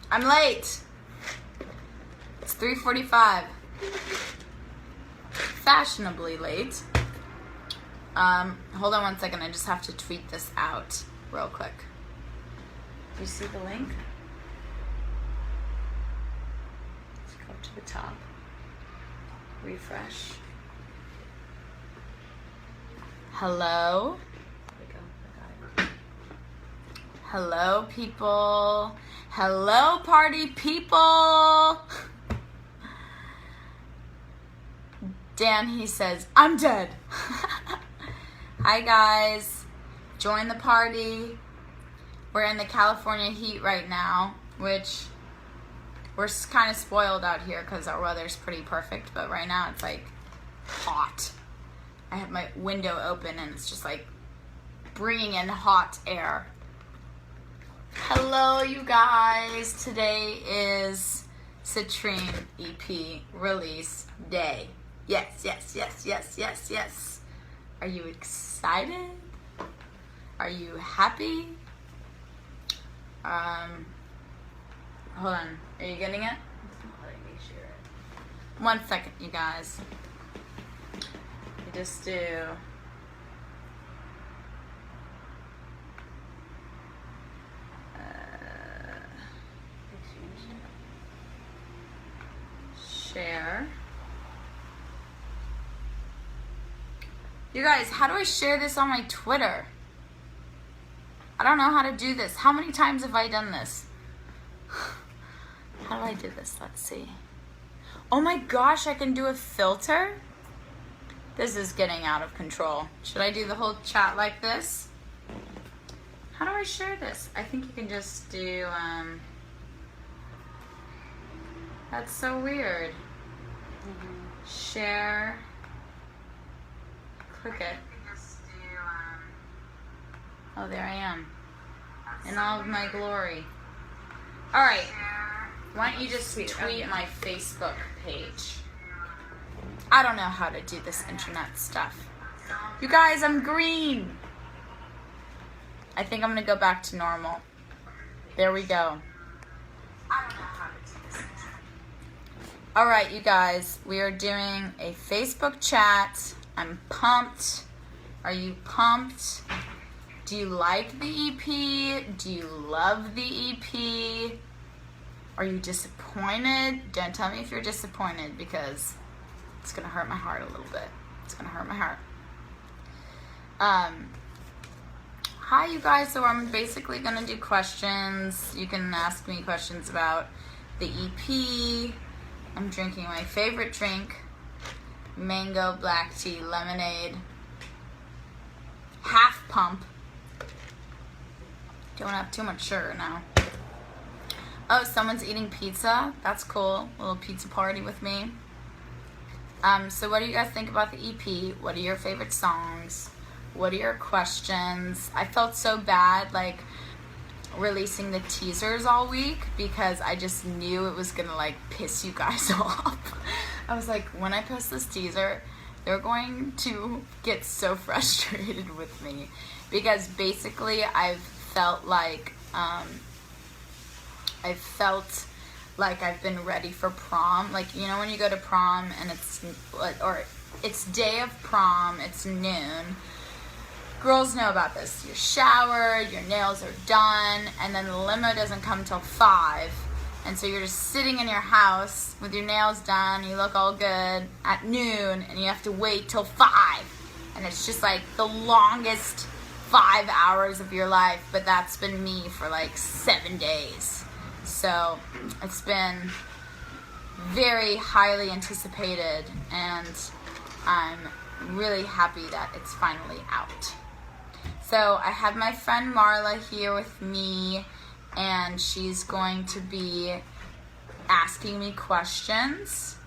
I'm late. It's 3:45. Fashionably late. Hold on one second. I just have to tweet this out real quick. Do you see the link? Let's go to the top. Refresh. Hello? There we go. I got it. Hello, people. Hello, party people. Dan, he says, I'm dead. Hi, guys. Join the party. We're in the California heat right now, which we're kind of spoiled out here because our weather's pretty perfect, but right now it's like hot. I have my window open and it's just like bringing in hot air. Hello, you guys. Today is Citrine EP release day. Yes, yes, yes, yes, yes, yes. Are you excited? Are you happy? Hold on. Are you getting it? Let me share it. 1 second, you guys. You just do. Share. You guys, how do I share this on my Twitter? I don't know how to do this. How many times have I done this? How do I do this? Let's see. Oh my gosh, I can do a filter? This is getting out of control. Should I do the whole chat like this? How do I share this? I think you can just do, that's so weird. Share. Click it. Oh, there I am. In all of my glory. Alright. Why don't you just tweet my Facebook page? I don't know how to do this internet stuff. You guys, I'm green. I think I'm going to go back to normal. There we go. I don't know how to do this. Alright, you guys. We are doing a Facebook chat. I'm pumped. Are you pumped? Do you like the EP? Do you love the EP? Are you disappointed? Don't tell me if you're disappointed because it's going to hurt my heart a little bit. It's going to hurt my heart. Hi, you guys. So I'm basically going to do questions. You can ask me questions about the EP. I'm drinking my favorite drink. Mango, black tea, lemonade, half pump. Don't have too much sugar now. Oh, someone's eating pizza. That's cool. A little pizza party with me. So what do you guys think about the EP? What are your favorite songs? What are your questions? I felt so bad, like, releasing the teasers all week because I just knew it was gonna, like, piss you guys off. I was like, when I post this teaser, they're going to get so frustrated with me because basically I've felt like I've been ready for prom. Like, you know when you go to prom and it's day of prom, it's noon. Girls know about this. You're showered, your nails are done, and then the limo doesn't come till 5. And so you're just sitting in your house with your nails done, you look all good at noon, and you have to wait till 5. And it's just like the longest 5 hours of your life, but that's been me for like 7 days. So it's been very highly anticipated, and I'm really happy that it's finally out. So I have my friend Marla here with me, and she's going to be asking me questions,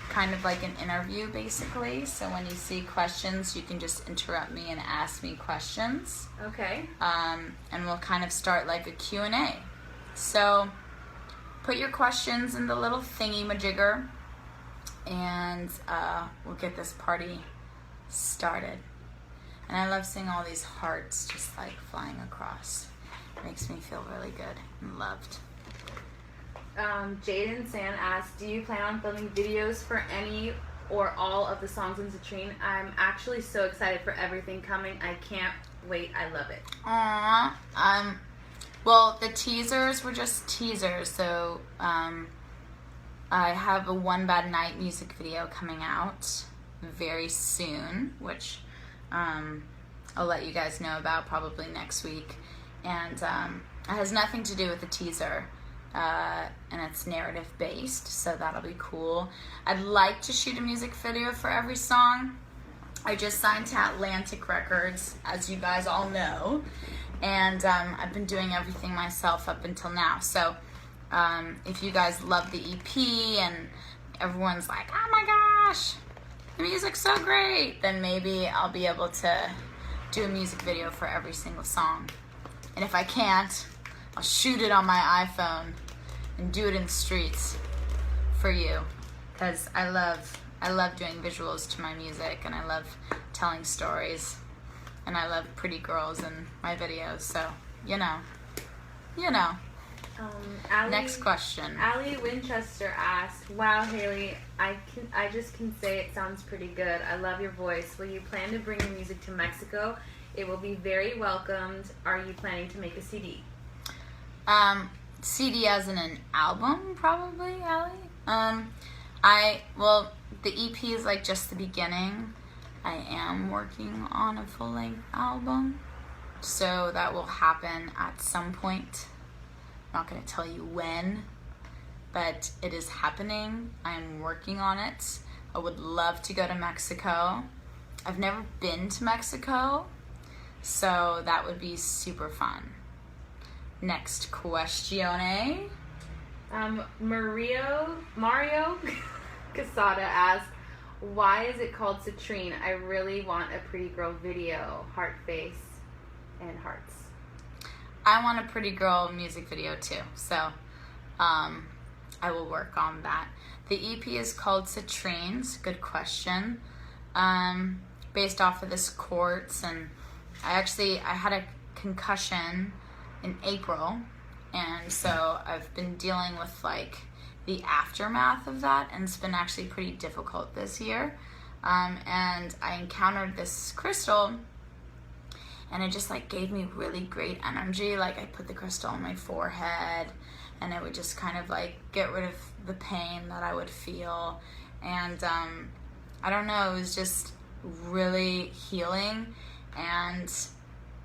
kind of like an interview basically. So when you see questions, you can just interrupt me and ask me questions. Okay. And we'll kind of start like a Q&A. So put your questions in the little thingy majigger, and we'll get this party started. And I love seeing all these hearts just like flying across. It makes me feel really good and loved. Jaden San asked, do you plan on filming videos for any or all of the songs in Citrine? I'm actually so excited for everything coming. I can't wait. I love it. Aww. Well, the teasers were just teasers, so I have a One Bad Night music video coming out very soon, which I'll let you guys know about probably next week. And it has nothing to do with the teaser, and it's narrative based, so that'll be cool. I'd like to shoot a music video for every song. I just signed to Atlantic Records, as you guys all know, and I've been doing everything myself up until now. So if you guys love the EP and everyone's like, oh my gosh, the music's so great, then maybe I'll be able to do a music video for every single song. And if I can't, I'll shoot it on my iPhone and do it in the streets for you, because I love doing visuals to my music, and I love telling stories, and I love pretty girls in my videos, so you know. Next question. Allie Winchester asked, wow, Hayley, I just can say it sounds pretty good. I love your voice. Will you plan to bring your music to Mexico? It will be very welcomed. Are you planning to make a CD? CD as in an album, probably, Allie. Well, the EP is like just the beginning. I am working on a full-length album, so that will happen at some point. I'm not going to tell you when, but it is happening. I'm working on it. I would love to go to Mexico. I've never been to Mexico, so that would be super fun. Next question. Mario Casada asked, why is it called Citrine? I really want a pretty girl video. Heart face and hearts. I want a pretty girl music video too, so I will work on that. The EP is called Citrines. Good question. Based off of this quartz, and I had a concussion in April, and so I've been dealing with like the aftermath of that, and it's been actually pretty difficult this year. And I encountered this crystal, and it just like gave me really great energy. Like I put the crystal on my forehead, and it would just kind of like get rid of the pain that I would feel. And I don't know, it was just really healing, and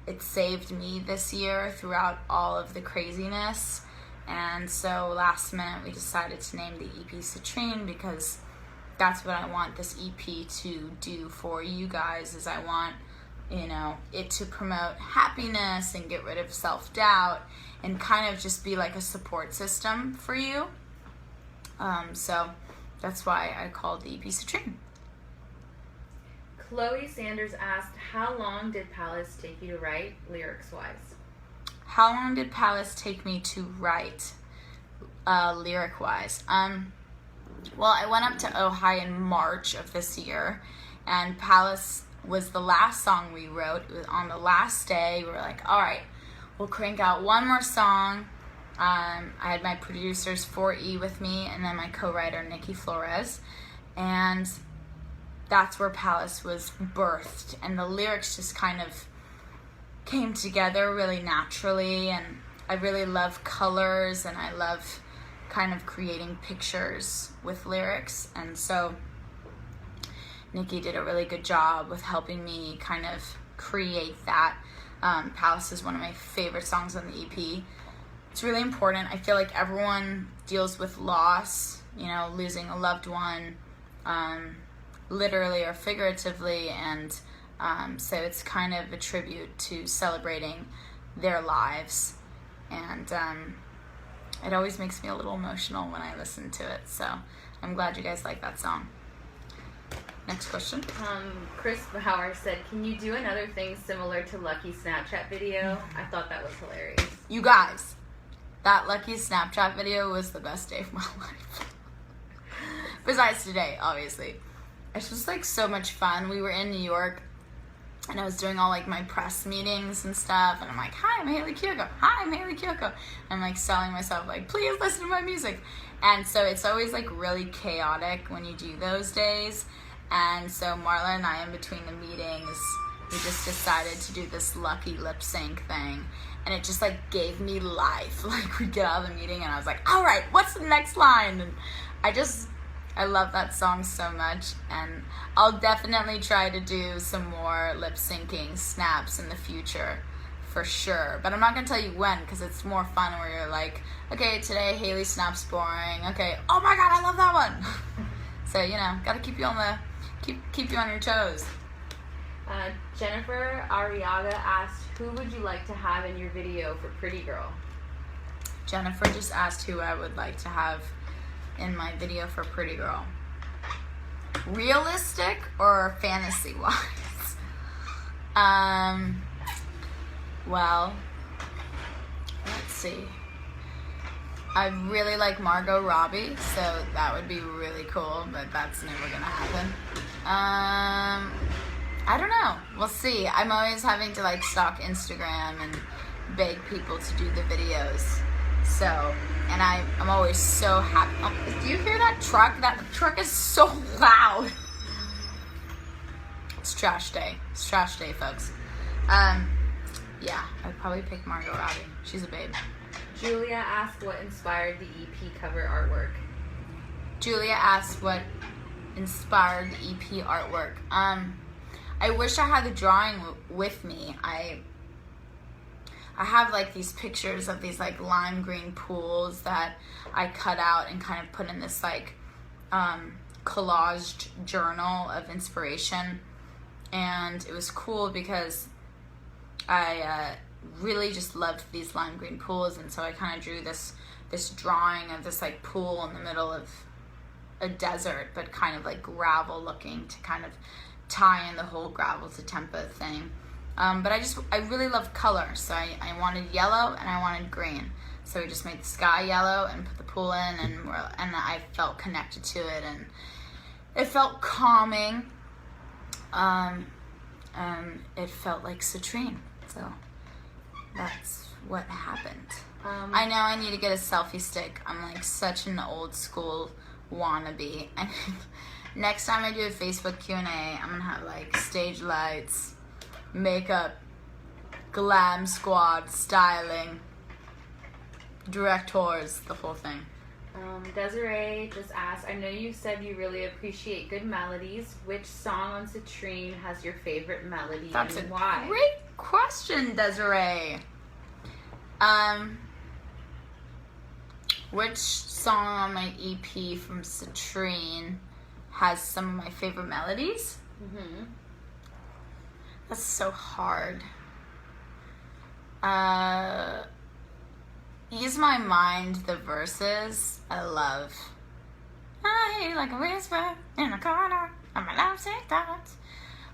it saved me this year throughout all of the craziness. And so last minute we decided to name the EP Citrine, because that's what I want this EP to do for you guys. Is I want, it to promote happiness and get rid of self-doubt and kind of just be like a support system for you. So that's why I called the EP Citrine. Chloe Sanders asked, how long did Palace take you to write, lyrics-wise? How long did Palace take me to write, lyric-wise? Well, I went up to Ojai in March of this year, and Palace was the last song we wrote. It was on the last day. We were like, all right, we'll crank out one more song. I had my producers 4E with me, and then my co-writer Nikki Flores, and that's where Palace was birthed, and the lyrics just kind of came together really naturally. And I really love colors, and I love kind of creating pictures with lyrics, and so Nikki did a really good job with helping me kind of create that. Palace is one of my favorite songs on the EP. It's really important. I feel like everyone deals with loss, losing a loved one, literally or figuratively, and so it's kind of a tribute to celebrating their lives, and it always makes me a little emotional when I listen to it, so I'm glad you guys like that song. Next question. Chris Bauer said, can you do another thing similar to Lucky Snapchat video? I thought that was hilarious. You guys, that Lucky Snapchat video was the best day of my life. Besides today, obviously. It's just like so much fun. We were in New York, And I was doing all like my press meetings and stuff, and I'm like, hi, I'm Hayley Kiyoko. Hi, I'm Hayley Kiyoko. I'm like selling myself, like, please listen to my music. And so it's always like really chaotic when you do those days. And so Marla and I, in between the meetings, we just decided to do this lucky lip sync thing. And it just like gave me life. Like we'd get out of the meeting and I was like, all right, what's the next line? And I love that song so much, and I'll definitely try to do some more lip syncing snaps in the future, for sure. But I'm not gonna tell you when, because it's more fun where you're like, okay, today Hayley snaps boring. Okay, oh my god, I love that one. So gotta keep you on keep you on your toes. Jennifer Arriaga asked, who would you like to have in your video for Pretty Girl? Jennifer just asked who I would like to have in my video for Pretty Girl. Realistic or fantasy wise? Well, let's see. I really like Margot Robbie, so that would be really cool, but that's never gonna happen. I don't know. We'll see. I'm always having to like stalk Instagram and beg people to do the videos. So, and I'm always so happy. Oh, do you hear that truck? That truck is so loud. It's trash day. It's trash day, folks. Yeah, I'd probably pick Margot Robbie. She's a babe. Julia asked what inspired the EP cover artwork. Julia asked what inspired the EP artwork. I wish I had the drawing with me. I have like these pictures of these like lime green pools that I cut out and kind of put in this like collaged journal of inspiration, and it was cool because I really just loved these lime green pools, and so I kind of drew this drawing of this like pool in the middle of a desert, but kind of like gravel looking, to kind of tie in the whole gravel to tempo thing. But I really love color, so I wanted yellow and I wanted green. So we just made the sky yellow and put the pool in, and I felt connected to it, and it felt calming. It felt like citrine, so that's what happened. I know I need to get a selfie stick. I'm like such an old school wannabe. And next time I do a Facebook Q&A, I'm gonna have like stage lights, makeup, glam squad, styling, directors, the whole thing. Desiree just asked, I know you said you really appreciate good melodies. Which song on Citrine has your favorite melody, That's and a why? great question, Desiree. Which song on my EP from Citrine has some of my favorite melodies? Mm-hmm. That's so hard. Ease My Mind, the verses, I love. I hear you like a whisper in the corner of my lovesick thoughts.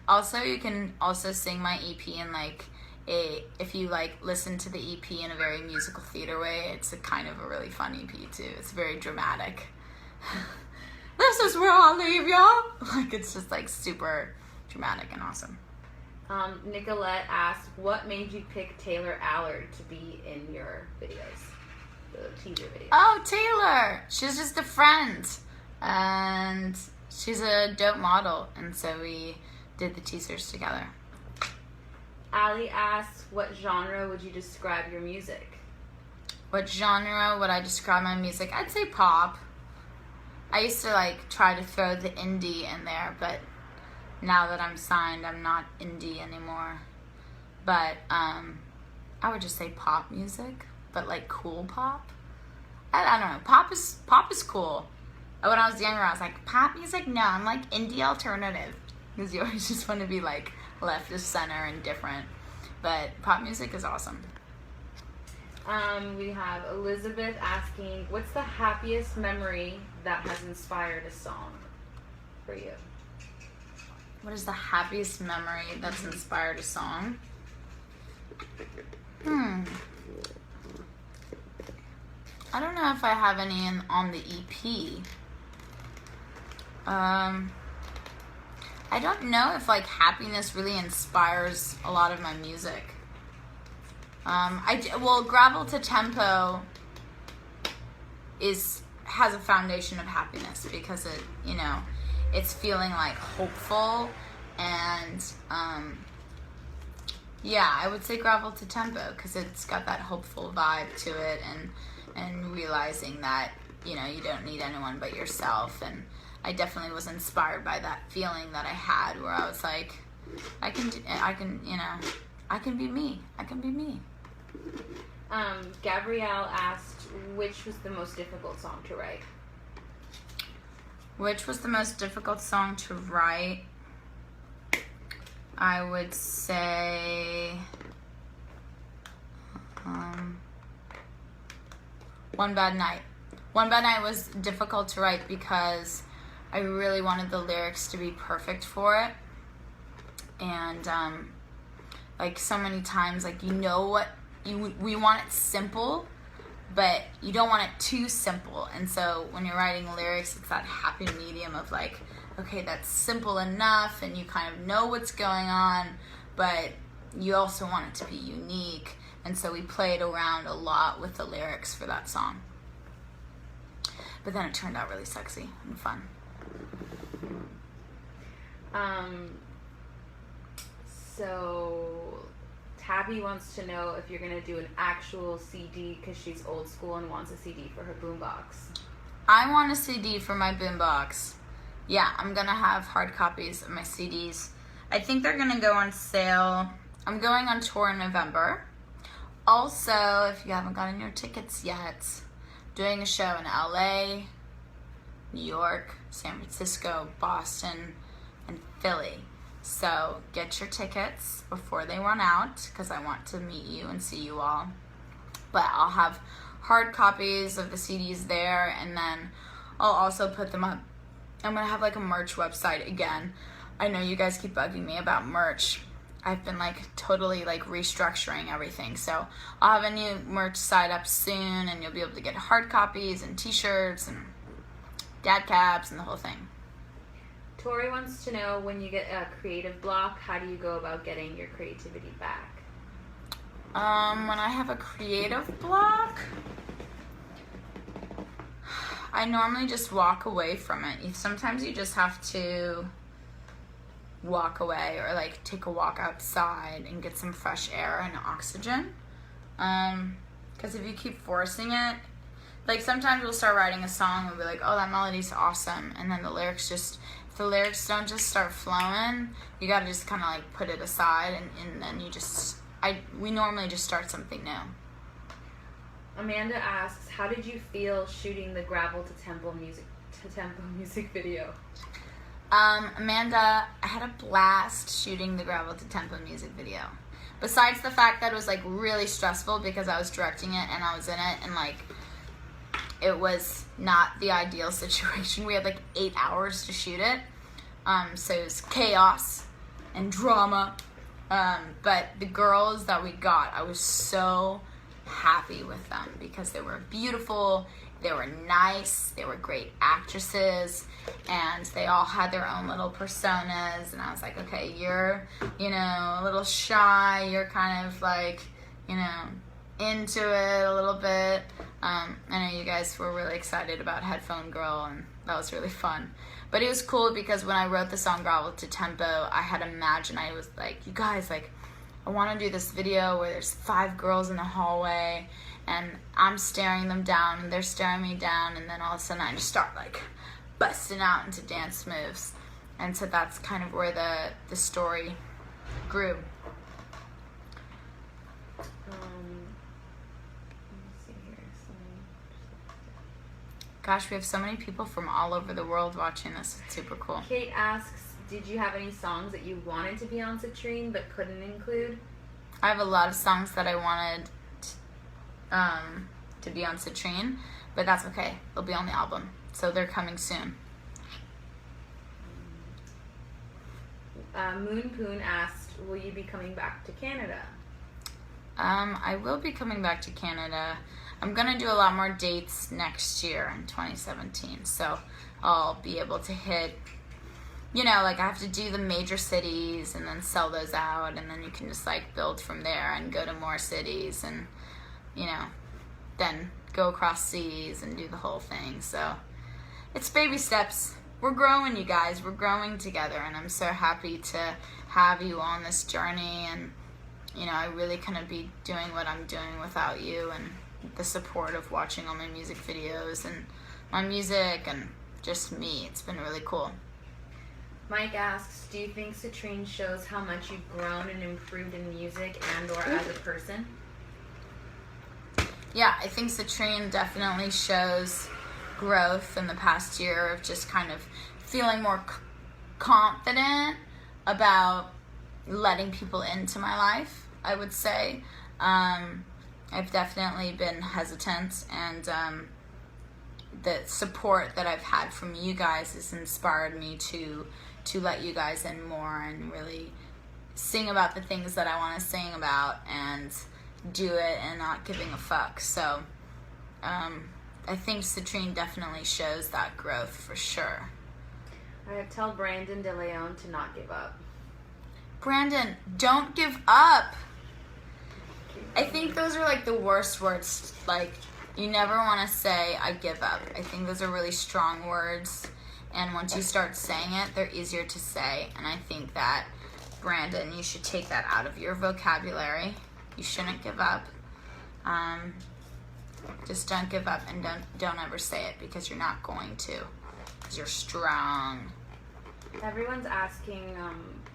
Also, you can also sing my EP in like if you like listen to the EP in a very musical theater way, it's a kind of a really fun EP too. It's very dramatic. This is where I'll leave y'all. Like it's just like super dramatic and awesome. Nicolette asked, what made you pick Taylor Allard to be in your videos, the teaser videos? Oh, Taylor! She's just a friend. And she's a dope model. And so we did the teasers together. Ali asks, what genre would you describe your music? What genre would I describe my music? I'd say pop. I used to like try to throw the indie in there, but now that I'm signed, I'm not indie anymore. But I would just say pop music, but like cool pop. I don't know. Pop is cool. When I was younger, I was like, pop music? No, I'm like indie alternative. Because you always just want to be like left of center and different. But pop music is awesome. We have Elizabeth asking, what's the happiest memory that has inspired a song for you? What is the happiest memory that's inspired a song? I don't know if I have any on the EP. I don't know if like happiness really inspires a lot of my music. Well, Gravel to Tempo has a foundation of happiness because it's feeling like hopeful and yeah, I would say Gravel to Tempo because it's got that hopeful vibe to it and realizing that you don't need anyone but yourself. And I definitely was inspired by that feeling that I had where I was like, I can be me. I can be me. Gabrielle asked, which was the most difficult song to write? Which was the most difficult song to write? I would say One Bad Night. One Bad Night was difficult to write because I really wanted the lyrics to be perfect for it. And like so many times, like we want it simple, but you don't want it too simple. And so when you're writing lyrics, it's that happy medium of like, okay, that's simple enough and you kind of know what's going on, but you also want it to be unique. And so we played around a lot with the lyrics for that song. But then it turned out really sexy and fun. So Tabby wants to know if you're going to do an actual CD because she's old school and wants a CD for her boombox. I want a CD for my boombox. Yeah, I'm going to have hard copies of my CDs. I think they're going to go on sale. I'm going on tour in November. Also, if you haven't gotten your tickets yet, doing a show in LA, New York, San Francisco, Boston, and Philly. So get your tickets before they run out because I want to meet you and see you all. But I'll have hard copies of the CDs there, and then I'll also put them up. I'm going to have like a merch website again. I know you guys keep bugging me about merch. I've been like totally like restructuring everything. So I'll have a new merch site up soon, and you'll be able to get hard copies and t-shirts and dad caps and the whole thing. Tori wants to know, when you get a creative block, how do you go about getting your creativity back? When I have a creative block, I normally just walk away from it. Sometimes you just have to walk away or like take a walk outside and get some fresh air and oxygen. Because if you keep forcing it, like sometimes we'll start writing a song and we'll be like, oh, that melody's awesome. And then the lyrics don't just start flowing, you gotta just kind of like put it aside and then we normally just start something new. Amanda asks, how did you feel shooting the Gravel to Tempo music video? Amanda, I had a blast shooting the Gravel to Tempo music video. Besides the fact that it was like really stressful because I was directing it and I was in it and like it was not the ideal situation. We had like 8 hours to shoot it. So it was chaos and drama. But the girls that we got, I was so happy with them because they were beautiful, they were nice, they were great actresses, and they all had their own little personas. And I was like, okay, you're, a little shy, you're kind of like, into it a little bit. I know you guys were really excited about Headphone Girl, and that was really fun. But it was cool because when I wrote the song Gravel to Tempo, I had imagined, I was like, you guys, like, I want to do this video where there's 5 girls in the hallway, and I'm staring them down, and they're staring me down, and then all of a sudden I just start, like, busting out into dance moves. And so that's kind of where the story grew. Gosh, we have so many people from all over the world watching this. It's super cool. Kate asks, did you have any songs that you wanted to be on Citrine but couldn't include? I have a lot of songs that I wanted to be on Citrine, but that's okay. They'll be on the album. So they're coming soon. Moon Poon asked, will you be coming back to Canada? I will be coming back to Canada. I'm going to do a lot more dates next year in 2017. So I'll be able to hit you know, like I have to do the major cities and then sell those out, and then you can just like build from there and go to more cities and, you know, then go across seas and do the whole thing. So it's baby steps. We're growing, you guys. We're growing together, and I'm so happy to have you on this journey. And, you know, I really couldn't be doing what I'm doing without you and the support of watching all my music videos and my music and just me. It's been really cool. Mike asks, do you think Citrine shows how much you've grown and improved in music and or as a person? Yeah, I think Citrine definitely shows growth in the past year of just kind of feeling more confident about letting people into my life, I would say. I've definitely been hesitant, and the support that I've had from you guys has inspired me to let you guys in more and really sing about the things that I want to sing about and do it and not giving a fuck. So I think Citrine definitely shows that growth for sure. All right, tell Brandon De Leon to not give up. Brandon, don't give up. I think those are like the worst words. Like, you never want to say, I give up. I think those are really strong words. And once you start saying it, they're easier to say. And I think that, Brandon, you should take that out of your vocabulary. You shouldn't give up. Just don't give up, and don't ever say it, because you're not going to. Because you're strong. Everyone's asking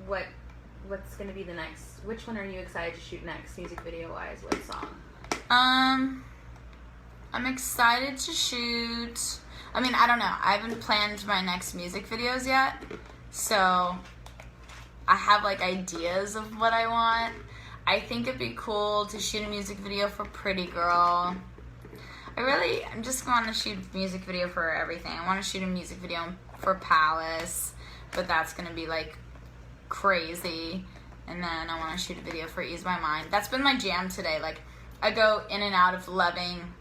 what's going to be the next. Which one are you excited to shoot next, music video wise? What song? I'm excited to shoot. I mean, I don't know. I haven't planned my next music videos yet, so I have like ideas of what I want. I think it'd be cool to shoot a music video for Pretty Girl. I'm just going to shoot a music video for everything. I want to shoot a music video for Palace, but that's going to be like crazy. And then I want to shoot a video for Ease My Mind. That's been my jam today. Like, I go in and out of loving,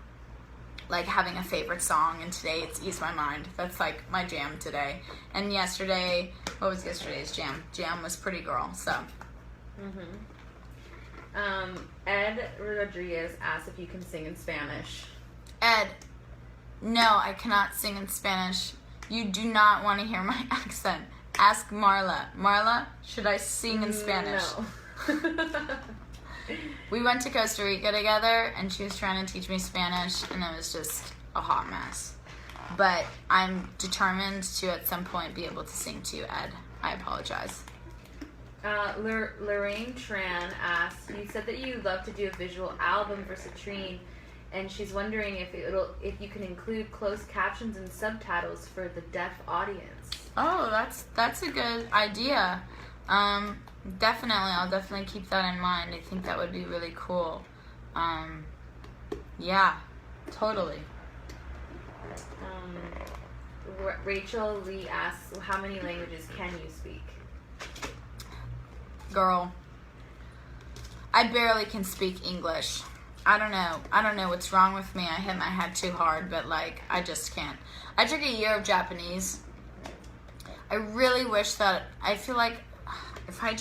like, having a favorite song, and today it's Ease My Mind. That's like my jam today. And yesterday, what was yesterday's jam? Jam was Pretty Girl, so. Ed Rodriguez asks if you can sing in Spanish. Ed, no, I cannot sing in Spanish. You do not want to hear my accent. Ask Marla. Marla, should I sing in Spanish? No. We went to Costa Rica together, and she was trying to teach me Spanish, and it was just a hot mess. But I'm determined to, at some point, be able to sing to you, Ed. I apologize. Lorraine Tran asks, you said that you love to do a visual album for Citrine, and she's wondering if you can include closed captions and subtitles for the deaf audience. Oh, that's a good idea. Definitely, I'll definitely keep that in mind. I think that would be really cool. Yeah, totally. Rachel Lee asks, how many languages can you speak? Girl, I barely can speak English. I don't know what's wrong with me. I hit my head too hard, but like, I just can't. I took a year of Japanese. I really wish that, I feel like if I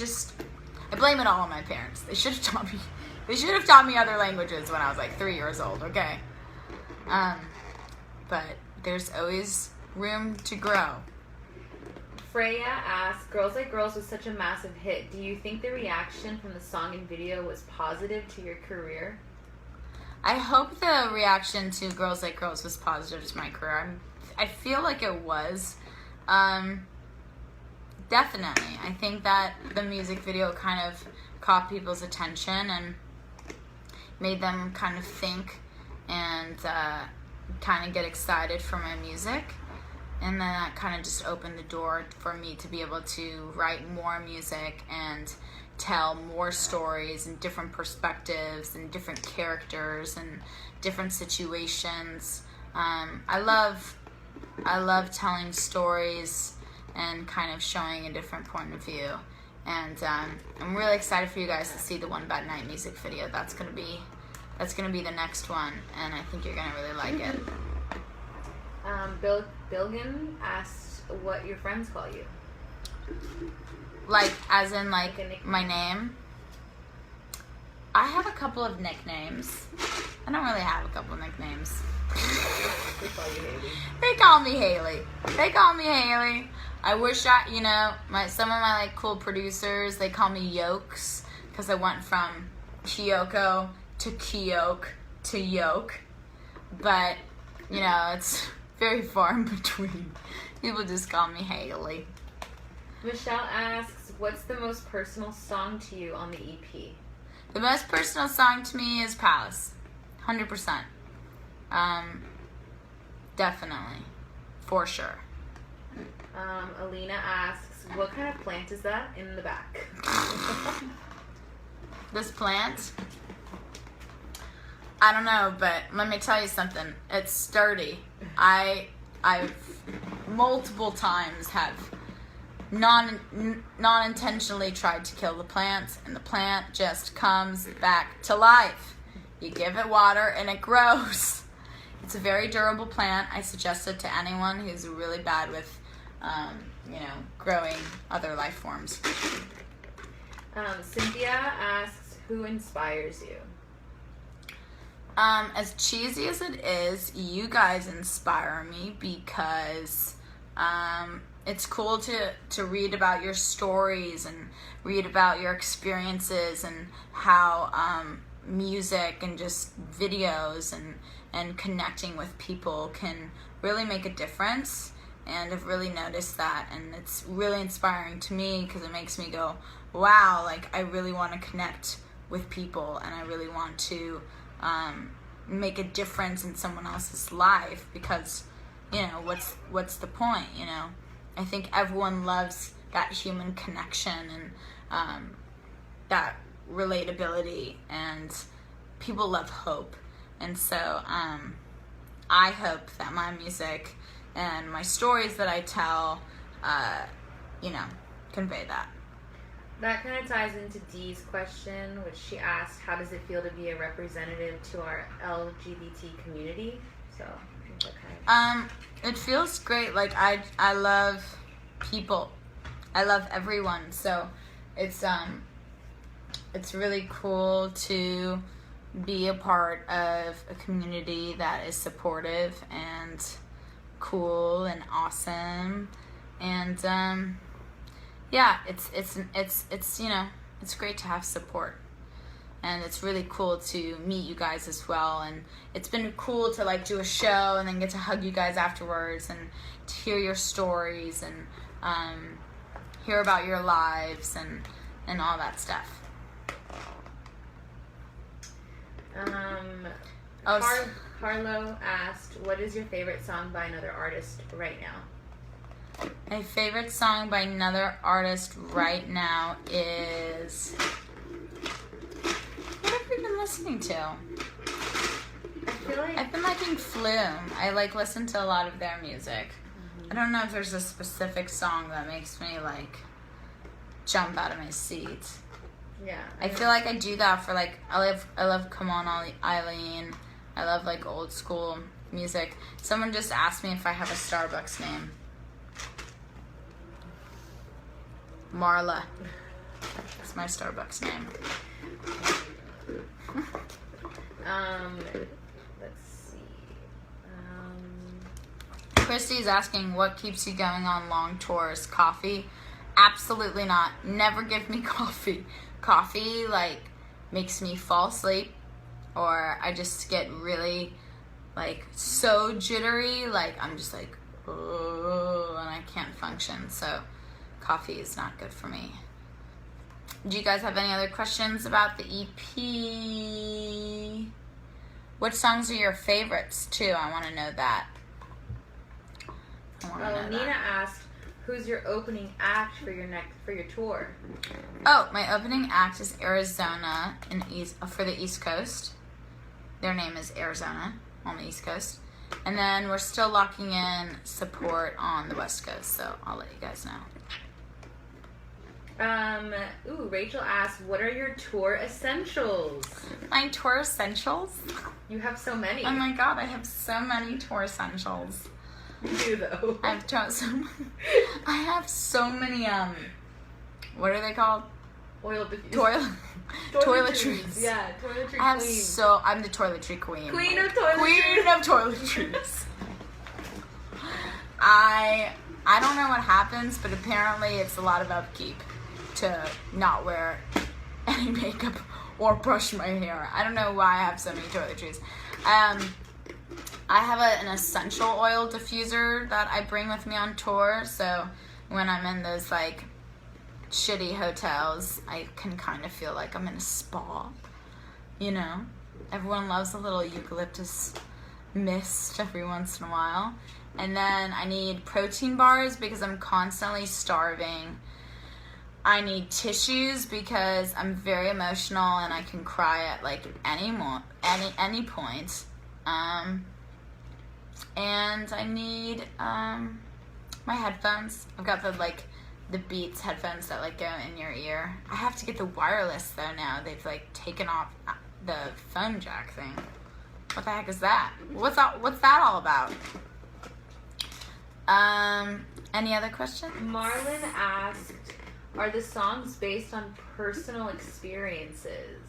blame it all on my parents. They should have taught me other languages when I was like 3 years old, okay? But there's always room to grow. Freya asks, Girls Like Girls was such a massive hit. Do you think the reaction from the song and video was positive to your career? I hope the reaction to Girls Like Girls was positive to my career. I feel like it was. Definitely. I think that the music video kind of caught people's attention and made them kind of think and kind of get excited for my music. And then that kind of just opened the door for me to be able to write more music and tell more stories and different perspectives and different characters and different situations. I love telling stories and kind of showing a different point of view. And I'm really excited for you guys to see the One Bad Night music video. That's gonna be the next one, and I think you're gonna really like it. Bilgan asked what your friends call you. Like, as in, like, Like a nickname. my name? I have a couple of nicknames. I don't really have a couple of nicknames. We call you Hayley. They call me Hayley. They call me Hayley. I wish some of my, like, cool producers, they call me Yokes, because I went from Kiyoko to Kiyoke to Yoke. But, it's very far in between. People just call me Hayley. Michelle asks, what's the most personal song to you on the EP? The most personal song to me is Palace. 100%. Definitely. For sure. Alina asks, what kind of plant is that in the back? This plant, I don't know, but let me tell you something. It's sturdy. I've multiple times have non-intentionally tried to kill the plant, and the plant just comes back to life. You give it water and it grows. It's a very durable plant. I suggest it to anyone who's really bad with, growing other life forms. Cynthia asks, who inspires you? As cheesy as it is, you guys inspire me because it's cool to read about your stories and read about your experiences and how music and just videos and connecting with people can really make a difference. And I've really noticed that, and it's really inspiring to me because it makes me go, wow, like I really want to connect with people, and I really want to make a difference in someone else's life, because what's the point? I think everyone loves that human connection and that relatability, and people love hope. And so I hope that my music and my stories that I tell convey that. That kind of ties into Dee's question, which she asked, how does it feel to be a representative to our LGBT community? So I think that kind of... It feels great. Like, I love people. I love everyone. So it's really cool to be a part of a community that is supportive and cool and awesome. And it's great to have support, and it's really cool to meet you guys as well. And it's been cool to like do a show and then get to hug you guys afterwards and to hear your stories and hear about your lives and all that stuff. Carlo asked, what is your favorite song by another artist right now? My favorite song by another artist right now is... What have we been listening to? I feel like... I've been liking Flume. I listen to a lot of their music. I don't know if there's a specific song that makes me jump out of my seat. Yeah. I feel like I do that for I love Come On Eileen. I love old school music. Someone just asked me if I have a Starbucks name. Marla. That's my Starbucks name. Let's see. Christy's asking, what keeps you going on long tours? Coffee? Absolutely not. Never give me coffee. Coffee, makes me fall asleep, or I just get really, so jittery, I'm just oh, and I can't function, so coffee is not good for me. Do you guys have any other questions about the EP? What songs are your favorites, too? I want to know that. Nina asked, who's your opening act for your tour? Oh, my opening act is Arizona for the East Coast. Their name is Arizona on the East Coast. And then we're still locking in support on the West Coast, so I'll let you guys know. Rachel asked, what are your tour essentials? My tour essentials? You have so many. Oh my god, I have so many tour essentials. You do though. I have so many what are they called? Oil diffusers. Toiletries. Yeah, toiletry queen. I'm the toiletry queen. Queen of toiletries. Queen of toiletries. I don't know what happens, but apparently it's a lot of upkeep to not wear any makeup or brush my hair. I don't know why I have so many toiletries. I have an essential oil diffuser that I bring with me on tour, so when I'm in those like shitty hotels, I can kind of feel like I'm in a spa. You know, everyone loves a little eucalyptus mist every once in a while. And then I need protein bars because I'm constantly starving. I need tissues because I'm very emotional and I can cry at like any point. And I need my headphones. I've got the Beats headphones that like go in your ear. I have to get the wireless though now. They've like taken off the phone jack thing. What the heck is that? What's that all about? Any other questions? Marlon asked, are the songs based on personal experiences?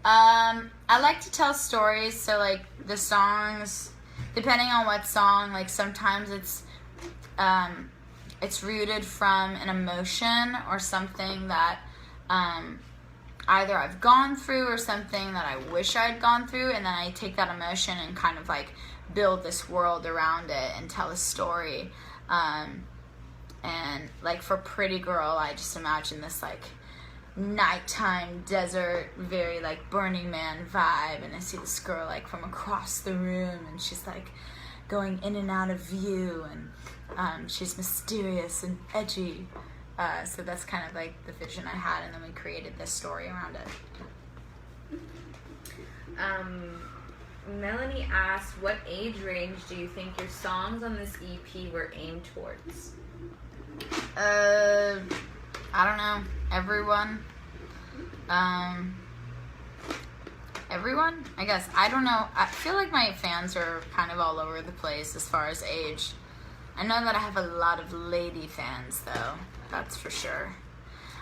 I like to tell stories, so like the songs, depending on what song, like sometimes it's rooted from an emotion or something that either I've gone through or something that I wish I'd gone through, and then I take that emotion and kind of like build this world around it and tell a story. And like for Pretty Girl, I just imagine this like nighttime desert, very like Burning Man vibe, and I see this girl like from across the room, and she's like going in and out of view, and she's mysterious and edgy. So that's kind of like the vision I had, and then we created this story around it. Melanie asked, what age range do you think your songs on this EP were aimed towards? I don't know. Everyone. Everyone? I guess. I don't know. I feel like my fans are kind of all over the place as far as age. I know that I have a lot of lady fans, though. That's for sure.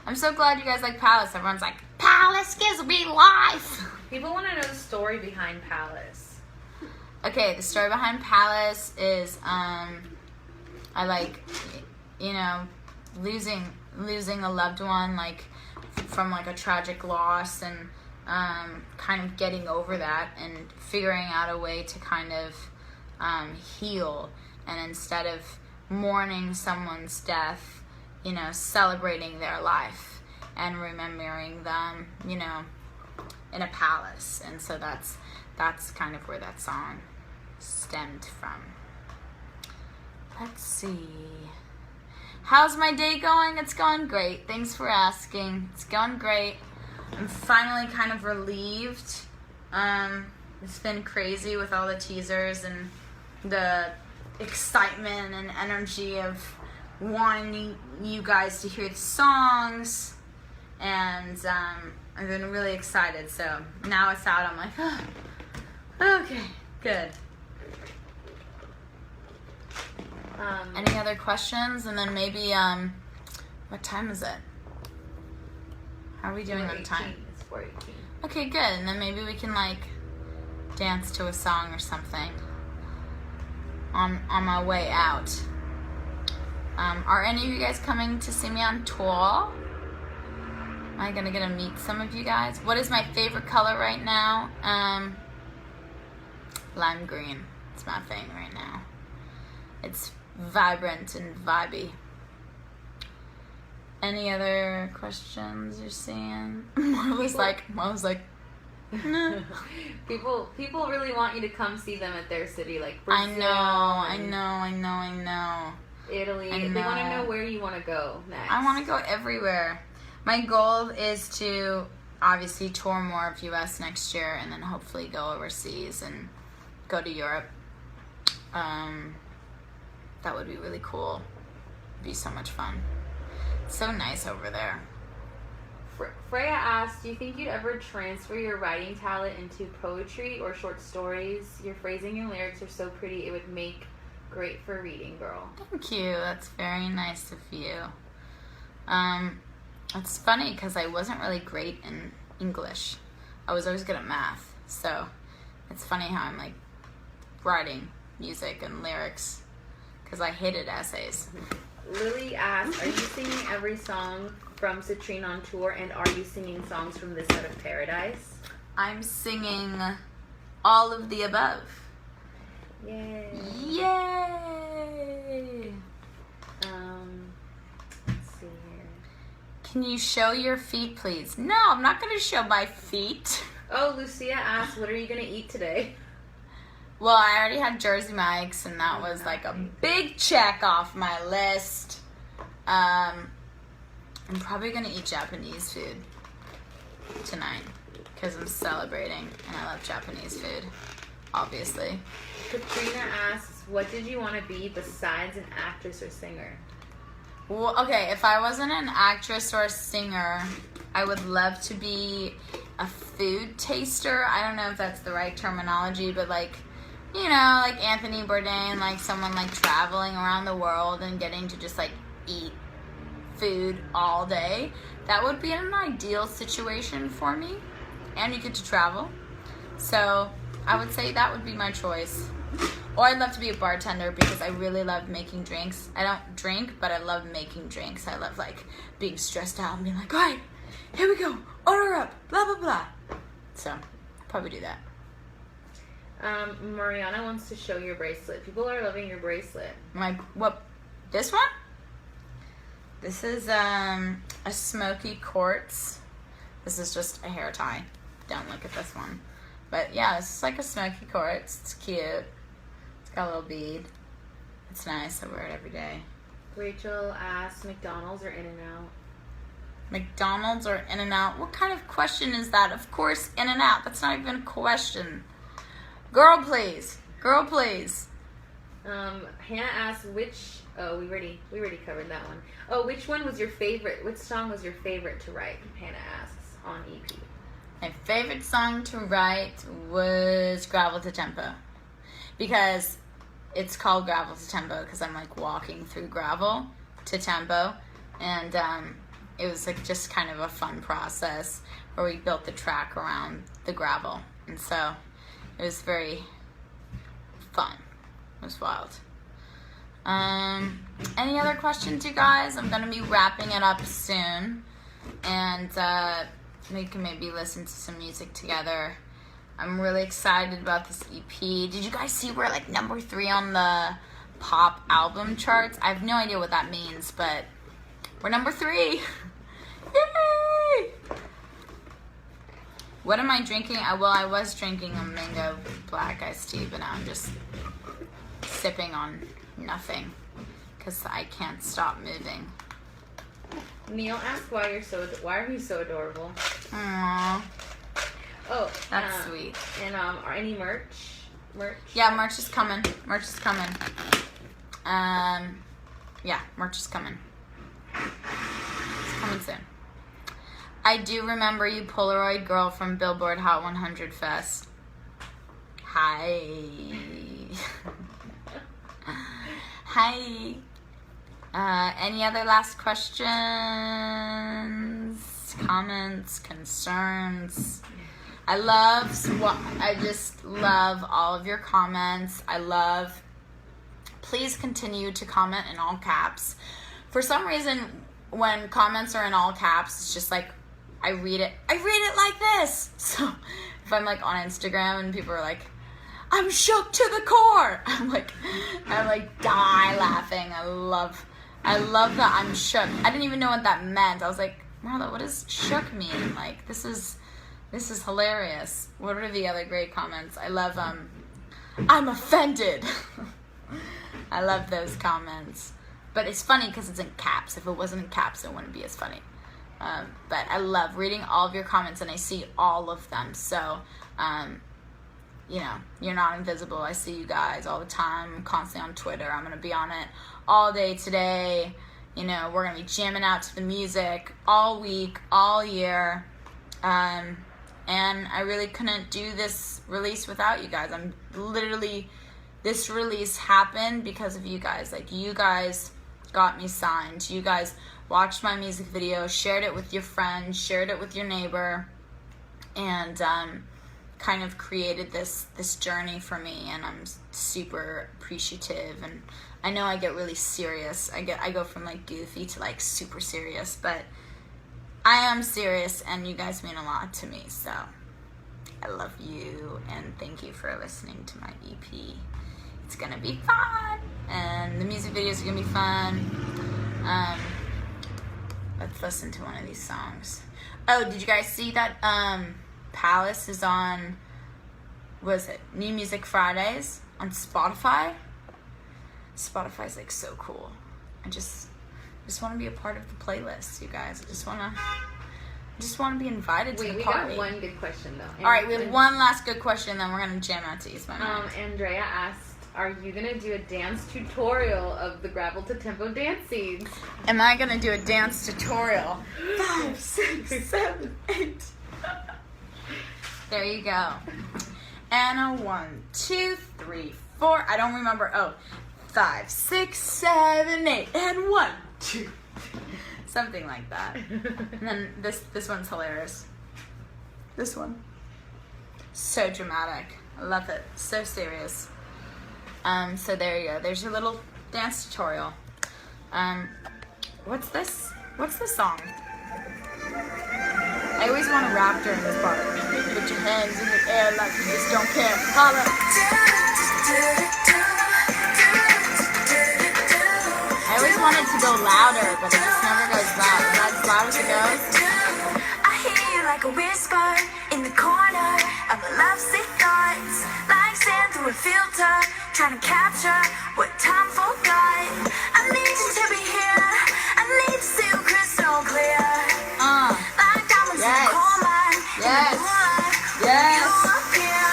I'm so glad you guys like Palace. Everyone's like, Palace gives me life! People want to know the story behind Palace. Okay, the story behind Palace is, I like, you know, losing a loved one, like, from, like, a tragic loss, and kind of getting over that and figuring out a way to kind of heal, and instead of mourning someone's death, you know, celebrating their life and remembering them, you know, in a palace. And so that's kind of where that song stemmed from. Let's see. How's my day going? It's going great. Thanks for asking. It's going great. I'm finally kind of relieved. It's been crazy with all the teasers and the excitement and energy of wanting you guys to hear the songs, and I've been really excited. So now it's out. I'm like, oh, okay, good. Any other questions? And then maybe what time is it? How are we doing on time? It's 4:18. Okay, good. And then maybe we can like dance to a song or something on my way out. Are any of you guys coming to see me on tour? Am I gonna get to meet some of you guys? What is my favorite color right now? Lime green. It's my thing right now. It's vibrant and vibey. Any other questions you're seeing? Marla's like, nah. People really want you to come see them at their city, like Brazil. I know. Italy. They want to know where you want to go next. I want to go everywhere. My goal is to obviously tour more of US next year, and then hopefully go overseas and go to Europe. That would be really cool. It'd be so much fun. It's so nice over there. Freya asked, do you think you'd ever transfer your writing talent into poetry or short stories? Your phrasing and lyrics are so pretty, it would make Great for reading, girl. Thank you. That's very nice of you. It's funny because I wasn't really great in English. I was always good at math. So it's funny how I'm like writing music and lyrics because I hated essays. Lily asked, are you singing every song from Citrine on tour, and are you singing songs from This Side of Paradise? I'm singing all of the above. Yay. Yay! Let's see here. Can you show your feet, please? No, I'm not going to show my feet. Oh, Lucia asked, what are you going to eat today? Well, I already had Jersey Mike's, and that was like a big check off my list. I'm probably going to eat Japanese food tonight because I'm celebrating, and I love Japanese food, obviously. Katrina asks, what did you want to be besides an actress or singer? Well, okay, if I wasn't an actress or a singer, I would love to be a food taster. I don't know if that's the right terminology, but like, you know, like Anthony Bourdain, like someone like traveling around the world and getting to just like eat food all day. That would be an ideal situation for me, and you get to travel. So I would say that would be my choice. Or I'd love to be a bartender because I really love making drinks. I don't drink, but I love making drinks. I love like being stressed out and being like, all right, here we go, order up, blah, blah, blah. So probably do that. Mariana wants to show your bracelet. People are loving your bracelet. This one? This is a smoky quartz. This is just a hair tie. Don't look at this one. But yeah, this is like a smoky quartz. It's cute. It's got a little bead. It's nice. I wear it every day. Rachel asks, McDonald's or In-N-Out? McDonald's or In-N-Out? What kind of question is that? Of course, In-N-Out. That's not even a question. Girl, please. Girl, please. Hannah asks, which... Oh, we already covered that one. Oh, which one was your favorite? Which song was your favorite to write? Hannah asks on EP. My favorite song to write was Gravel to Tempo. Because it's called Gravel to Tempo because I'm like walking through gravel to tempo. And it was like just kind of a fun process where we built the track around the gravel. And so it was very fun. It was wild. Any other questions, you guys? I'm going to be wrapping it up soon. And we can maybe listen to some music together. I'm really excited about this EP. Did you guys see we're like number 3 on the pop album charts? I have no idea what that means, but we're number 3. Yay! What am I drinking? I was drinking a mango black iced tea, but now I'm just sipping on nothing because I can't stop moving. Neil asked why are you so adorable? Aww. Oh, that's sweet. And are any merch? Yeah, merch is coming. Merch is coming. Yeah, merch is coming. It's coming soon. I do remember you, Polaroid girl from Billboard Hot 100 Fest. Hi. Hi. Any other last questions, comments, concerns? I just love all of your comments. Please continue to comment in all caps. For some reason, when comments are in all caps, it's just like, I read it like this. So if I'm like on Instagram and people are like, I'm shook to the core, I like die laughing. I love that I'm shook. I didn't even know what that meant. I was like, Marla, what does shook mean? Like, this is hilarious. What are the other great comments? I love, I'm offended. I love those comments. But it's funny because it's in caps. If it wasn't in caps, it wouldn't be as funny. But I love reading all of your comments, and I see all of them. So, you know, you're not invisible. I see you guys all the time. I'm constantly on Twitter. I'm going to be on it all day today. You know, we're going to be jamming out to the music all week, all year. And I really couldn't do this release without you guys. I'm literally this release happened because of you guys. Like, you guys got me signed. You guys watched my music video, shared it with your friends, shared it with your neighbor, and kind of created this journey for me, and I'm super appreciative. And I know I get really serious. I go from like goofy to like super serious, but I am serious, and you guys mean a lot to me. So I love you, and thank you for listening to my EP. It's gonna be fun, and the music videos are gonna be fun. Let's listen to one of these songs. Oh, did you guys see that Palace is on, what is it, New Music Fridays on Spotify? Spotify's like so cool. I just want to be a part of the playlist, you guys. I just want to be invited to the party. We got one good question though. All right, we have one last good question, then we're gonna jam out to East by Night. Andrea asked, are you gonna do a dance tutorial of the gravel to tempo dance scenes? Am I gonna do a dance tutorial? 5, 6, 7, 8. There you go. And a 1, 2, 3, 4. I don't remember. Oh, 5, 6, 7, 8, and 1, 2. Something like that. And then this one's hilarious. This one. So dramatic. I love it. So serious. So there you go. There's your little dance tutorial. What's this? What's this song? I always want to rap during this part. Put your hands in the air like you just don't care. Holla. I always want it to go louder, but it just never goes loud. Is that as loud as it goes? I hear you like a whisper in the corner of my lovesick thoughts, like sand through a filter, trying to capture what time forgot. I need you to be here. I need to see you crystal clear. Like diamonds in the coal mine. Yes. Yes. You up here,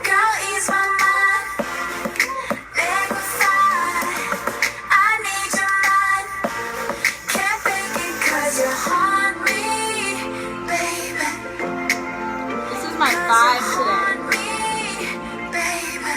girl, ease my mind. Liquefied. I need your mind. Can't fake it 'cause you haunt me, baby. This is my vibe today. Haunt me, baby.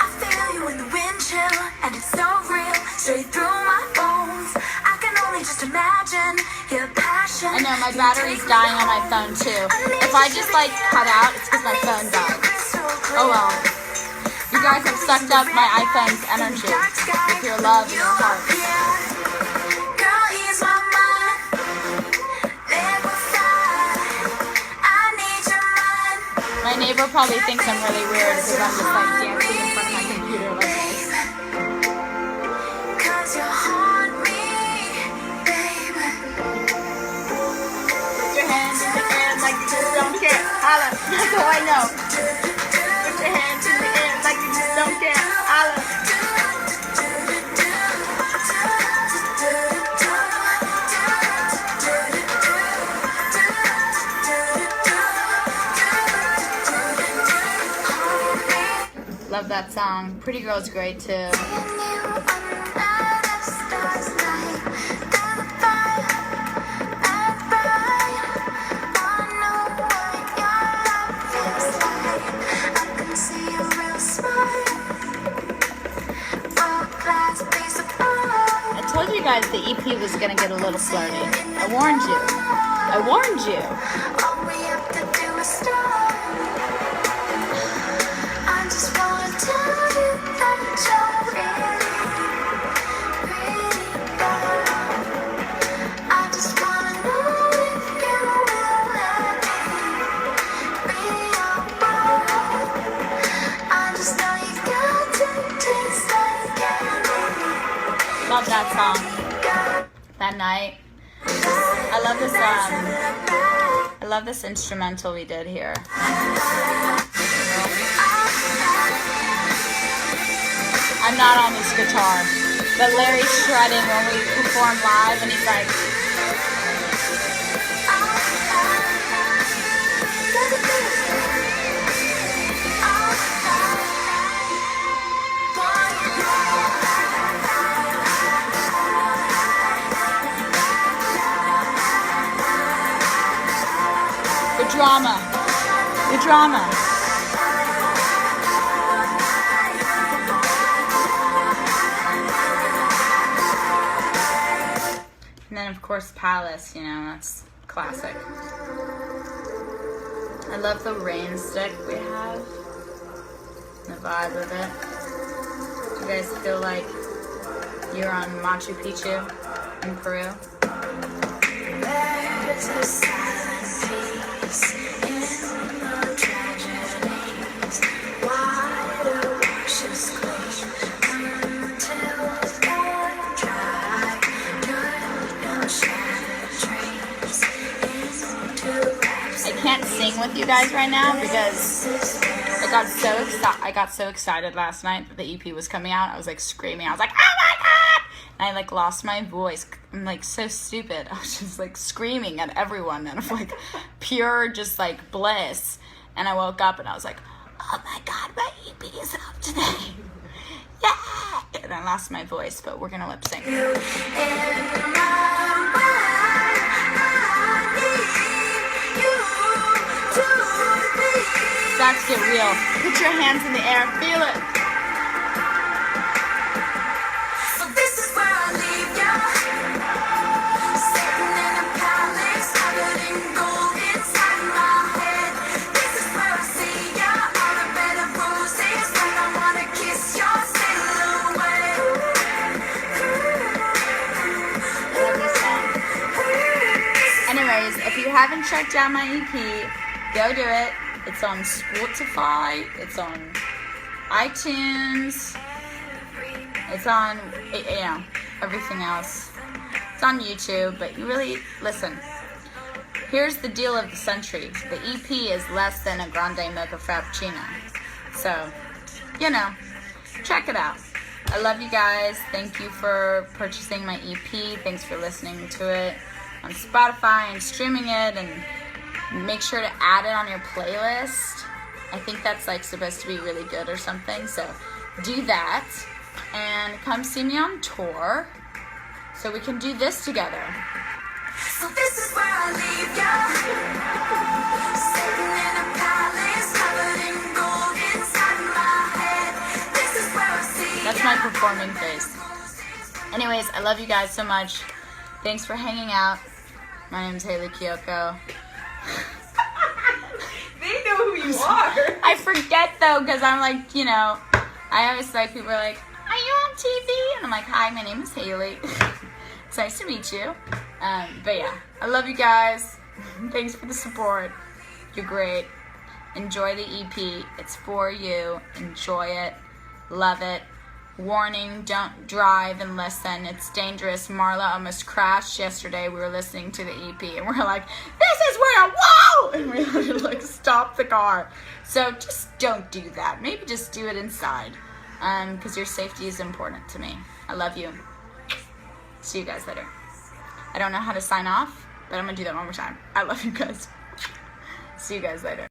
I feel you in the wind chill, and it's so real, straight through my bones. I can only just imagine your passion. I know, my battery's dying on my phone too. If I just like cut out, it's because my phone died. Oh well. You guys have sucked up my iPhone's energy with your love and your heart. Girl, ease my mind. Liquefied. I need your mind. My neighbor probably thinks I'm really weird because I'm just like dancing in front of my computer like this. 'Cause you haunt me, baby. Put your hands in the air like you just don't care. Holla. That's all I know. Put your hands in the air like you just don't care. Holla. Love that song. Pretty Girl's great too. I told you guys the EP was gonna get a little flirty. I warned you. I warned you. All we have to do is start. I just wanna tell you that you're really, really bad. I just wanna know if you will let me be your boy. I just know you got to taste like candy. Love that song. That night. I love this I love this instrumental we did here. I'm not on this guitar, but Larry's shredding when we perform live, and he's like, drama. The drama. And then, of course, Palace, you know, that's classic. I love the rain stick we have. The vibe of it. Do you guys feel like you're on Machu Picchu in Peru? There's a silent peace in the tragedies. Water washes clean until they're dry. No shattered dreams into I can't sing with you guys right now because I got so excited last night that the EP was coming out. I was like screaming. I was like, "Oh my god!" And I like lost my voice. I'm like so stupid. I was just like screaming at everyone and of like pure just like bliss. And I woke up and I was like, "Oh my god, my EP is out today!" Yeah! And I lost my voice, but we're gonna lip sync. Let's get real. Put your hands in the air. Feel it. So this is where I leave ya. Sitting in a palace, covered in gold inside my head. This is where I see ya. All the bed of roses when I wanna kiss your silhouette. Anyways, if you haven't checked out my EP, go do it. It's on Spotify, it's on iTunes, it's on, you know, everything else. It's on YouTube, but you really, listen, here's the deal of the century. The EP is less than a grande mocha frappuccino. So, you know, check it out. I love you guys. Thank you for purchasing my EP. Thanks for listening to it on Spotify and streaming it, and make sure to add it on your playlist. I think that's like supposed to be really good or something. So do that and come see me on tour so we can do this together. So this is where I leave ya. Sitting in a palace, covered in gold inside my head. This is where I see That's my performing face. Anyways, I love you guys so much. Thanks for hanging out. My name is Hayley Kiyoko. They know who you are. I forget though, because I'm like, you know, I always like, people are like, "Are you on TV?" And I'm like, "Hi, my name is Hayley." It's nice to meet you. But yeah, I love you guys. Thanks for the support. You're great. Enjoy the EP. It's for you. Enjoy it. Love it. Warning, don't drive and listen. It's dangerous. Marla almost crashed yesterday. We were listening to the EP and we're like, "This is where, whoa!" And we had to like stop the car. So just don't do that. Maybe just do it inside. Because your safety is important to me. I love you. See you guys later. I don't know how to sign off, but I'm going to do that one more time. I love you guys. See you guys later.